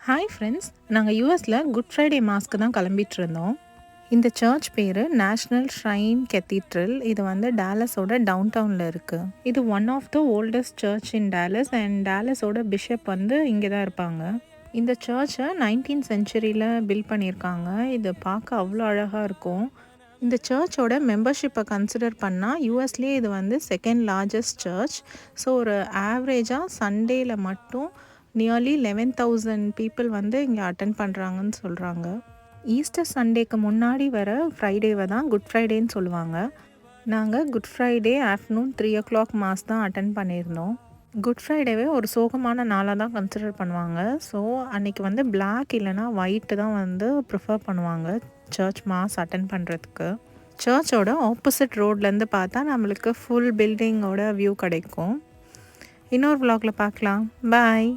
Hi friends, நாங்கள் யூஎஸில் good Friday mask தான் கிளம்பிட்டு இருந்தோம். இந்த சர்ச் பேர் நேஷ்னல் ஷ்ரைன் கெத்தீட்ரல். இது வந்து டாலஸோட டவுன் டவுனில் இருக்குது. இது one of the oldest church in Dallas and டாலஸோட பிஷப் வந்து இங்கே தான் இருப்பாங்க. இந்த சர்ச்சை 19th செஞ்சுரியில் பில்ட் பண்ணியிருக்காங்க. இது பார்க்க அவ்வளோ அழகாக இருக்கும். இந்த சர்ச்சோட மெம்பர்ஷிப்பை கன்சிடர் பண்ணால் யூஎஸ்லேயே இது வந்து செகண்ட் லார்ஜஸ்ட் சர்ச். ஸோ ஒரு ஆவரேஜாக சண்டேயில் மட்டும் நியர்லி 11,000 பீப்புள் வந்து இங்கே அட்டன் பண்ணுறாங்கன்னு சொல்கிறாங்க. ஈஸ்டர் சண்டேக்கு முன்னாடி வர ஃப்ரைடேவை தான் குட் ஃப்ரைடேன்னு சொல்லுவாங்க. நாங்கள் good Friday afternoon 3 o'clock mass தான் அட்டன் பண்ணியிருந்தோம். குட் ஃப்ரைடேவே ஒரு சோகமான நாளாக தான் கன்சிடர் பண்ணுவாங்க. ஸோ அன்றைக்கி வந்து பிளாக் இல்லைனா ஒயிட்டு தான் வந்து ப்ரிஃபர் பண்ணுவாங்க சர்ச் மாஸ் அட்டன் பண்ணுறதுக்கு. சர்ச்சோட ஆப்போசிட் ரோட்லேருந்து பார்த்தா நம்மளுக்கு ஃபுல் பில்டிங்கோட வியூ கிடைக்கும். இன்னொரு vlogல பார்க்கலாம். பாய்.